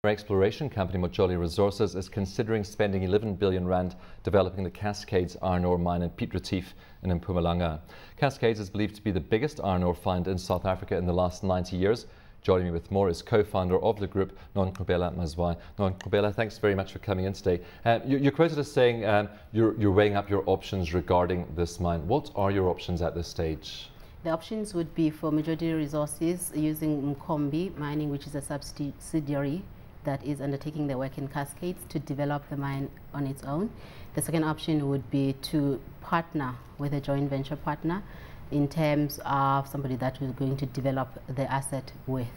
Exploration company Motjoli Resources is considering spending 11 billion rand developing the Cascades iron ore mine in Piet Retief in Mpumalanga. Cascades is believed to be the biggest iron ore find in South Africa in the last 90 years. Joining me with more is co-founder of the group, Nonkqubela Mazwai. Nonkqubela, thanks very much for coming in today. You're quoted as saying you're weighing up your options regarding this mine. What are your options at this stage? The options would be for Motjoli Resources using Mkombi Mining, which is a subsidiary that is undertaking the work in Cascades, to develop the mine on its own. The second option would be to partner with a joint venture partner in terms of somebody that we're going to develop the asset with.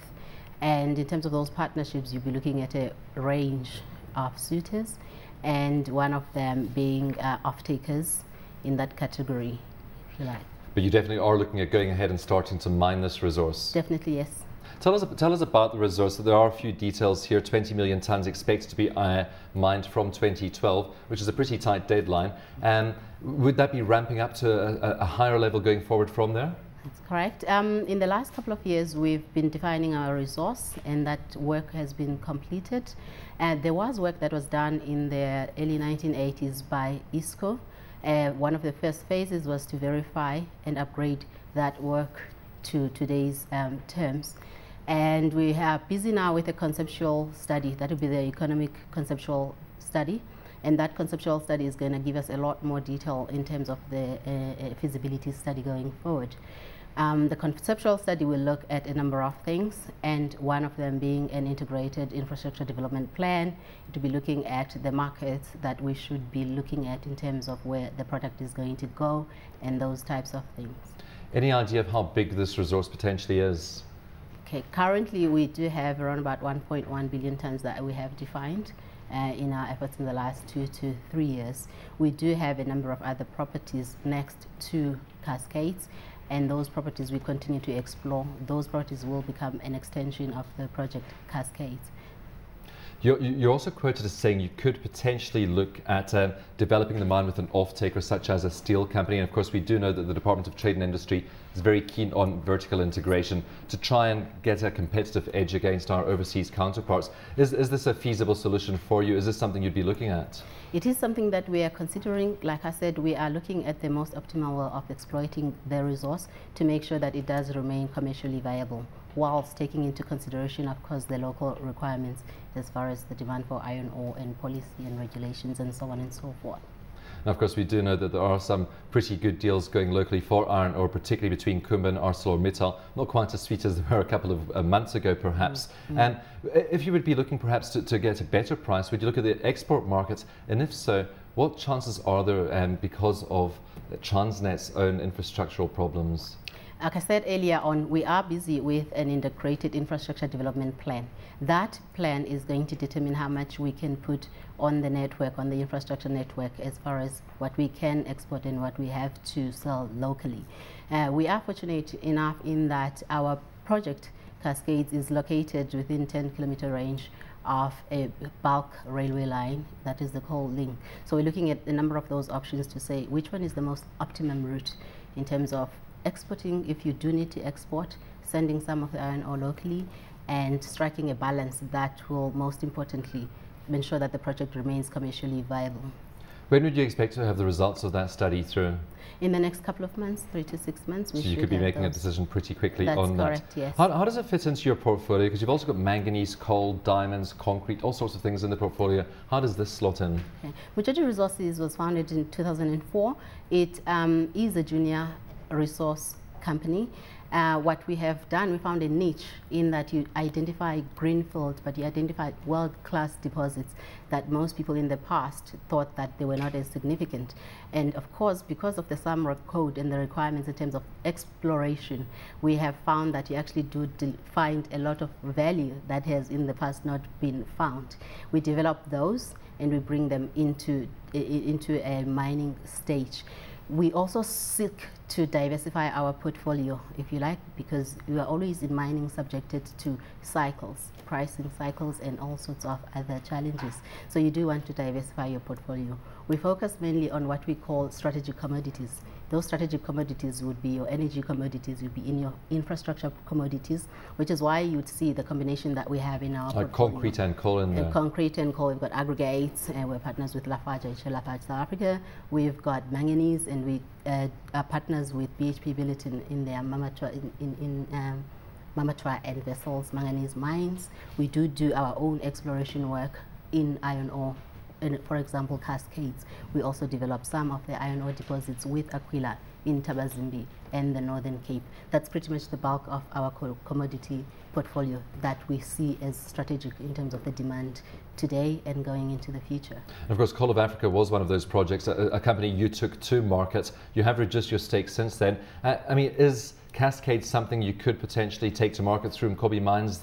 And in terms of those partnerships, you'll be looking at a range of suitors, and one of them being off-takers in that category, if you like. But you definitely are looking at going ahead and starting to mine this resource? Definitely, yes. Tell us about the resource. There are a few details here. 20 million tonnes expected to be mined from 2012, which is a pretty tight deadline. Would that be ramping up to a higher level going forward from there? That's correct. In the last couple of years, we've been defining our resource, and that work has been completed. And there was work that was done in the early 1980s by ISCO. One of the first phases was to verify and upgrade that work to today's terms. And we are busy now with a conceptual study. That will be the economic conceptual study. And that conceptual study is going to give us a lot more detail in terms of the feasibility study going forward. The conceptual study will look at a number of things, and one of them being an integrated infrastructure development plan to be looking at the markets that we should be looking at in terms of where the product is going to go and those types of things. Any idea of how big this resource potentially is? Okay, currently we do have around about 1.1 billion tons that we have defined in our efforts in the last 2 to 3 years. We do have a number of other properties next to Cascades, and those properties we continue to explore. Those properties will become an extension of the project Cascades. You're also quoted as saying you could potentially look at developing the mine with an off-taker such as a steel company. And of course, we do know that the Department of Trade and Industry is very keen on vertical integration to try and get a competitive edge against our overseas counterparts. Is this a feasible solution for you? Is this something you'd be looking at? It is something that we are considering. Like I said, we are looking at the most optimal way of exploiting the resource to make sure that it does remain commercially viable, whilst taking into consideration, of course, the local requirements as far as the demand for iron ore and policy and regulations and so on and so forth. Now, of course, we do know that there are some pretty good deals going locally for iron ore, particularly between Kumba and ArcelorMittal. Not quite as sweet as they were a couple of months ago, perhaps. And if you would be looking perhaps to get a better price, would you look at the export markets? And if so, what chances are there because of Transnet's own infrastructural problems? Like I said earlier on, we are busy with an integrated infrastructure development plan. That plan is going to determine how much we can put on the network, on the infrastructure network, as far as what we can export and what we have to sell locally. We are fortunate enough in that our project, Cascades, is located within 10-kilometer range of a bulk railway line, that is the coal link. So we're looking at a number of those options to say which one is the most optimum route in terms of exporting, if you do need to export, sending some of the iron ore locally, and striking a balance that will most importantly ensure that the project remains commercially viable. When would you expect to have the results of that study through? In the next couple of months, 3 to 6 months. So you could be making a decision pretty quickly on that. That's correct, yes. How does it fit into your portfolio? Because you've also got manganese, coal, diamonds, concrete, all sorts of things in the portfolio. How does this slot in? Okay. Motjoli Resources was founded in 2004. It is a junior resource company. What we have done, we found a niche in that you identify greenfield, but you identify world-class deposits that most people in the past thought that they were not as significant. And of course, because of the SAMROC code and the requirements in terms of exploration, we have found that you actually do find a lot of value that has in the past not been found. We develop those and we bring them into a mining stage. We also seek to diversify our portfolio, if you like, because we are always in mining subjected to cycles, pricing cycles, and all sorts of other challenges. So you do want to diversify your portfolio. We focus mainly on what we call strategic commodities, those strategic commodities would be your energy commodities, would be in your infrastructure commodities, which is why you'd see the combination that we have in our like concrete and coal in there. Concrete and coal, we've got aggregates, and we're partners with Lafarge and Shell Lafarge South Africa. We've got manganese, and we are partners with BHP Billiton in their Mamatwa and Vessels manganese mines. We do our own exploration work in iron ore. For example, Cascades. We also develop some of the iron ore deposits with Aquila in Tabazimbi and the Northern Cape. That's pretty much the bulk of our commodity portfolio that we see as strategic in terms of the demand today and going into the future. And of course, Coal of Africa was one of those projects, a company you took to market. You have reduced your stake since then. I mean, is Cascades something you could potentially take to market through Mkobi Mines,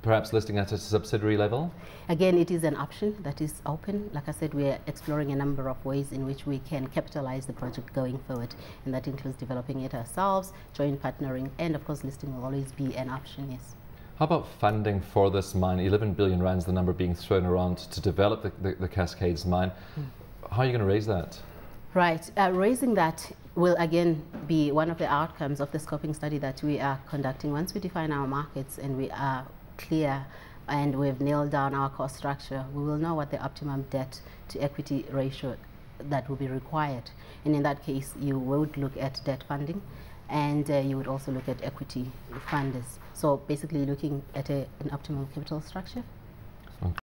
perhaps listing at a subsidiary level? Again, it is an option that is open. Like I said, we are exploring a number of ways in which we can capitalize the project going forward, and that includes developing it ourselves, joint partnering, and of course listing will always be an option, yes. How about funding for this mine? 11 billion rands, the number being thrown around to develop the Cascades mine. How are you going to raise that? Right, raising that will again be one of the outcomes of the scoping study that we are conducting. Once we define our markets and we are clear and we've nailed down our cost structure, we will know what the optimum debt to equity ratio that will be required. And in that case, you would look at debt funding, and you would also look at equity funders. So basically looking at an optimal capital structure.